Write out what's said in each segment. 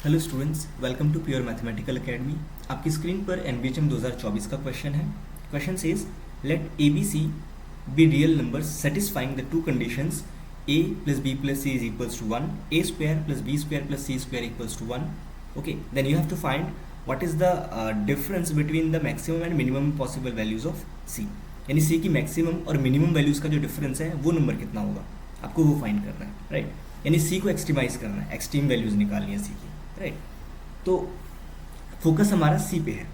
Hello students, welcome to pure mathematical academy. आपकी screen पर NBHM 2024 का क्वेश्चन है। Question says let a b c be real numbers satisfying the two conditions a plus b plus c is equals to 1, a square plus b square plus c square equals to 1. Okay, then you have to find what is the difference between the maximum and minimum possible values of c. यानी c की maximum और minimum values का जो difference है वो number कितना होगा, आपको वो फाइंड करना है, राइट। यानी c को एक्सट्रीमाइज करना है, एक्सट्रीम वैल्यूज़ निकालनी है c की, राइट। तो फोकस हमारा c पे है।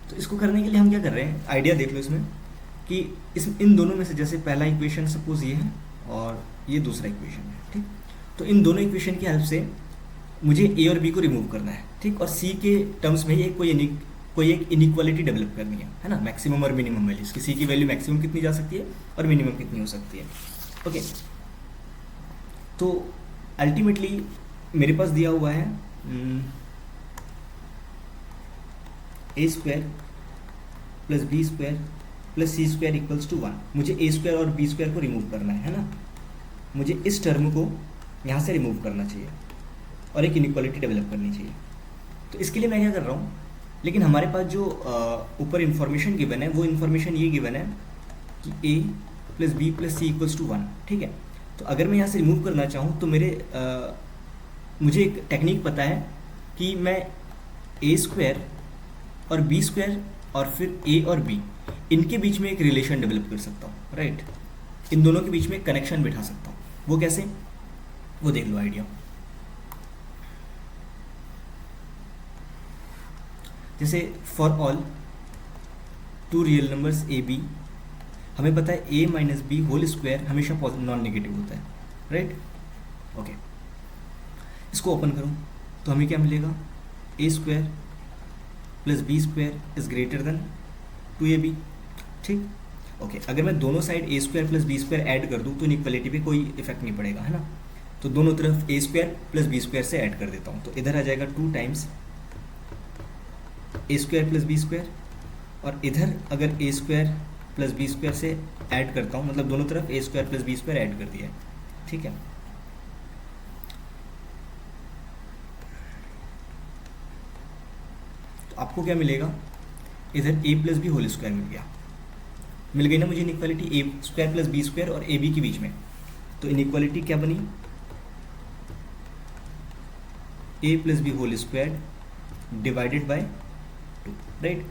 तो इसको करने के लिए हम क्या कर रहे हैं, आइडिया देख लो इसमें कि इन दोनों में से जैसे पहला इक्वेशन सपोज ये है और ये दूसरा इक्वेशन है, ठीक। तो इन दोनों इक्वेशन की हेल्प से मुझे ए और बी को रिमूव करना है, ठीक। और सी के टर्म्स में कोई एक इनइक्वालिटी डेवलप करनी है ना, मैक्सिमम और मिनिमम वैल्यूज की। सी की वैल्यू मैक्सिमम कितनी जा सकती है और मिनिमम कितनी हो सकती है, ओके। तो अल्टीमेटली मेरे पास दिया हुआ है A square plus B square plus C square equals to 1। मुझे ए स्क्वायर और बी स्क्वायर को रिमूव करना है ना, मुझे इस टर्म को यहाँ से रिमूव करना चाहिए और एक इनइक्वालिटी डेवलप करनी चाहिए। तो इसके लिए मैं क्या कर रहा हूँ, लेकिन हमारे पास जो ऊपर इन्फॉर्मेशन गिवन है वो इन्फॉर्मेशन ये गिवन है कि A plus B plus C equals to 1, ठीक है। तो अगर मैं यहाँ से रिमूव करना चाहूँ तो मुझे एक टेक्निक पता है कि मैं ए स्क्वायर और बी स्क्वायर और फिर ए और बी इनके बीच में एक रिलेशन डेवलप कर सकता हूँ, राइट। इन दोनों के बीच में एक कनेक्शन बिठा सकता हूँ। वो कैसे, वो देख लो आइडिया। जैसे for all two real numbers a b, हमें पता है a minus b whole square हमेशा नॉन नेगेटिव होता है, राइट, ओके। इसको ओपन करूँ तो हमें क्या मिलेगा, A square plus B square is greater than 2ab, ठीक, ओके। अगर मैं दोनों side A square plus B square add कर दूँ तो इनइक्वालिटी पे कोई इफेक्ट नहीं पड़ेगा, है ना। तो दोनों तरफ A square plus B square से ऐड कर देता हूँ, तो इधर आ जाएगा 2 times A square plus B square, और इधर अगर A square plus B square से ऐड करता हूँ, मतलब दोनों तरफ A square plus B square add कर दिया है, ठीक है। तो आपको क्या मिलेगा, इधर a plus B whole square मिल गई ना मुझे inequality, A square plus B square और ए बी के बीच में। तो इनइक्वालिटी क्या बनी, a plus B whole square divided by 2, right.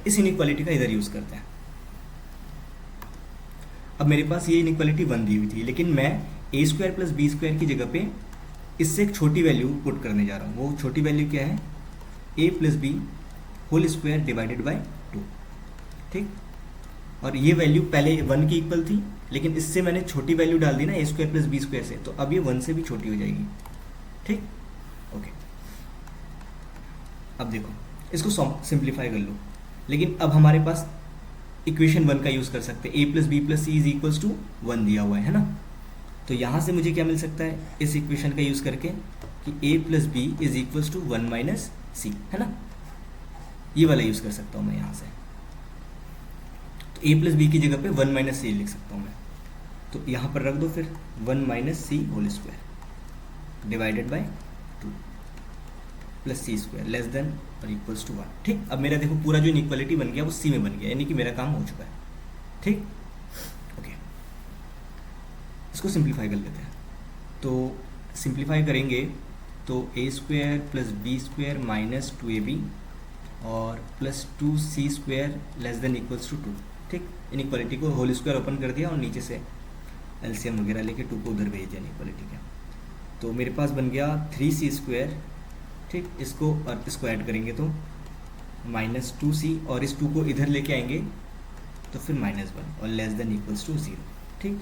इस इनइक्वालिटी का इधर यूज करते हैं। अब मेरे पास ये इनइक्वालिटी 1 दी हुई थी, लेकिन मैं ए स्क्वायर प्लस बी स्क्वायर की जगह पे इससे एक छोटी वैल्यू पुट करने जा रहा हूँ। वो छोटी वैल्यू क्या है, A plus B whole square divided by 2, ठीक। और ये वैल्यू पहले 1 की इक्वल थी, लेकिन इससे मैंने छोटी वैल्यू डाल दी ना ए स्क्वायर प्लस बी स्क्वायर से, तो अब ये 1 से भी छोटी हो जाएगी, ठीक, ओके। अब देखो इसको सिंप्लीफाई कर लो, लेकिन अब हमारे पास इक्वेशन 1 का यूज़ कर सकते हैं। A plus B plus C is equals to 1 दिया हुआ है ना। तो यहाँ से मुझे क्या मिल सकता है, इस इक्वेशन का यूज़ करके कि A plus B is equals to 1 minus C, है ना। ये वाला यूज़ कर सकता हूँ मैं यहाँ से। तो ए प्लस बी की जगह पे 1 माइनस सी लिख सकता हूँ मैं। तो यहाँ पर रख दो फिर 1 minus c whole square divided by 2 plus C square less than और इक्वल्स टू 1, ठीक। अब मेरा देखो पूरा जो इनइक्वालिटी बन गया वो सी में बन गया, यानी कि मेरा काम हो चुका है, ठीक, ओके। इसको सिंप्लीफाई कर लेते हैं। तो सिंप्लीफाई करेंगे तो A square plus B square minus 2ab और plus 2c square less than equals to 2, ठीक। इनइक्वालिटी को होल स्क्वायर ओपन कर दिया और नीचे से एलसीएम वगैरह लेके 2 को उधर भेज दिया इनइक्वालिटी का। तो मेरे पास बन गया 3c स्क्वायर, ठीक। इसको और इसको ऐड करेंगे तो माइनस 2c, और इस 2 को इधर लेके आएंगे तो फिर -1 और लेस देन इक्वल्स टू 0, ठीक,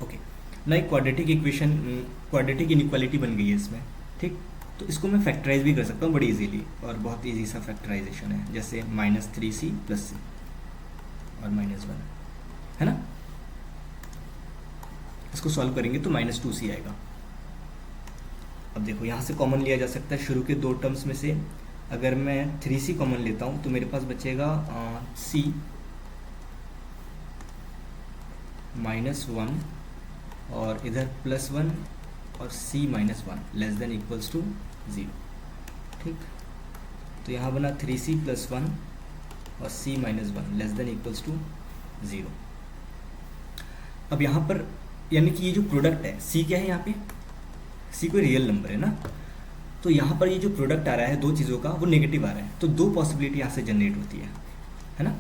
ओके। ना एक क्वाड्रेटिक इक्वेशन, क्वाड्रेटिक इनइक्वालिटी बन गई है इसमें, ठीक। तो इसको मैं फैक्टराइज भी कर सकता हूँ बड़ी इजीली, और बहुत इजी सा फैक्टराइजेशन है, जैसे -3c प्लस c और -1, है ना। इसको सॉल्व करेंगे तो -2c आएगा। अब देखो यहाँ से कॉमन लिया जा सकता है शुरू के 2 टर्म्स में से। अगर मैं 3c कॉमन लेता हूँ तो मेरे पास बचेगा c -1 और इधर +1 और c -1 less than equals to 0। ठीक, तो यहाँ बना 3c + 1 और c -1 less than equals to 0। अब यहाँ पर यानी कि ये जो प्रोडक्ट है c क्या है, यहाँ पे c कोई रियल नंबर है ना, तो यहाँ पर ये जो प्रोडक्ट आ रहा है दो चीज़ों का वो नेगेटिव आ रहा है, तो दो पॉसिबिलिटी यहाँ से जनरेट होती है ना।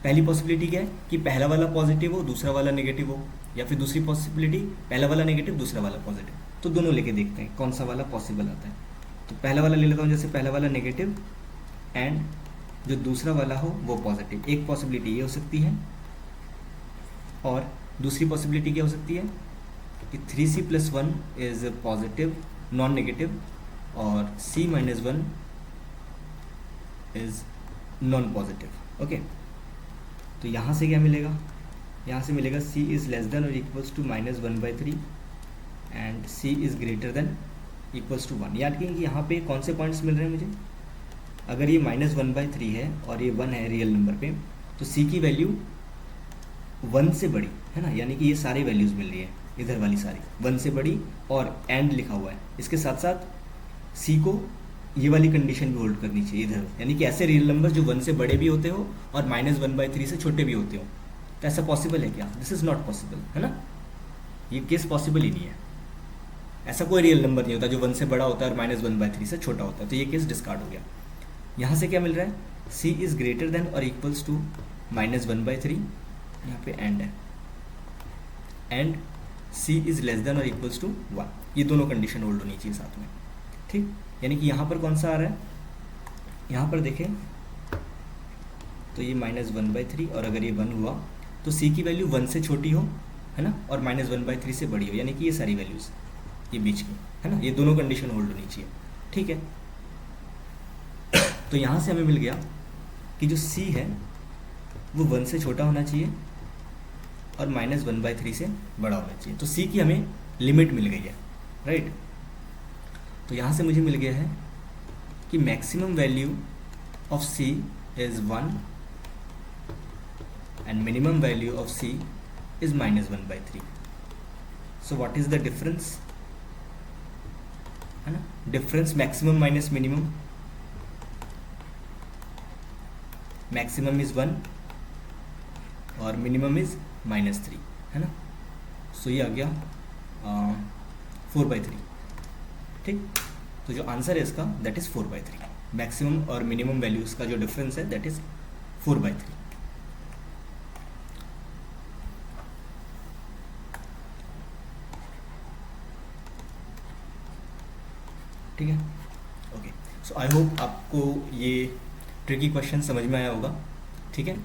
पहली पॉसिबिलिटी क्या है कि पहला वाला पॉजिटिव हो दूसरा वाला नेगेटिव हो, या फिर दूसरी पॉसिबिलिटी पहला वाला नेगेटिव दूसरा वाला पॉजिटिव। तो दोनों लेके देखते हैं कौन सा वाला पॉसिबल आता है। तो पहला वाला ले लेता हूँ, जैसे पहला वाला नेगेटिव एंड जो दूसरा वाला हो वो पॉजिटिव। एक पॉसिबिलिटी ये हो सकती है, और दूसरी पॉसिबिलिटी क्या हो सकती है कि 3c + 1 is positive non negative और c - 1 is non positive. Okay, तो यहाँ से क्या मिलेगा, यहाँ से मिलेगा c इज़ लेस देन और equals to -1/3 and c is greater than equals to 1। याद करें कि यहाँ पे कौन से पॉइंट्स मिल रहे हैं मुझे, अगर ये -1/3 है और ये 1 है रियल नंबर पे, तो c की वैल्यू 1 से बड़ी है ना, यानी कि ये सारी वैल्यूज़ मिल रही है, इधर वाली सारी 1 से बड़ी, और एंड लिखा हुआ है। इसके साथ साथ c को ये वाली कंडीशन भी होल्ड करनी चाहिए इधर, यानी कि ऐसे रियल नंबर जो 1 से बड़े भी होते हो और -1/3 से छोटे भी होते हो। तो ऐसा पॉसिबल है क्या? दिस इज़ नॉट पॉसिबल, है ना, ये केस पॉसिबल ही नहीं है। ऐसा कोई रियल नंबर नहीं होता जो 1 से बड़ा होता है और -1/3 से छोटा होता है, तो ये केस डिस्कार्ड हो गया। यहाँ से क्या मिल रहा है, c इज़ ग्रेटर देन और इक्वल्स टू -1/3, यहाँ पे एंड है, and c is less than और इक्वल्स टू 1। ये दोनों कंडीशन होल्ड होनी चाहिए साथ में। ठीक, यानी कि यहाँ पर कौन सा आ रहा है, यहाँ पर देखें तो ये -1/3, और अगर ये 1 हुआ तो c की वैल्यू 1 से छोटी हो, है ना, और -1/3 से बड़ी हो, यानी कि ये सारी वैल्यूज़ ये बीच की, है ना, ये दोनों कंडीशन होल्ड होनी चाहिए। ठीक है, तो यहाँ से हमें मिल गया कि जो c है वो 1 से छोटा होना चाहिए और -1/3 से बड़ा होना चाहिए। तो c की हमें लिमिट मिल गई है, राइट। तो यहाँ से मुझे मिल गया है कि maximum value of c is 1 and minimum value of c is -1/3। So what is the difference, है ना, difference maximum minus minimum, maximum is 1 और मिनिमम इज़ -3, है ना। सो ये आ गया 4/3। ठीक, तो जो आंसर है इसका दैट इज़ 4/3। मैक्सिमम और मिनिमम वैल्यूज़ का जो डिफरेंस है दैट इज़ 4/3। ठीक है, ओके। सो आई होप आपको ये ट्रिकी क्वेश्चन समझ में आया होगा। ठीक है।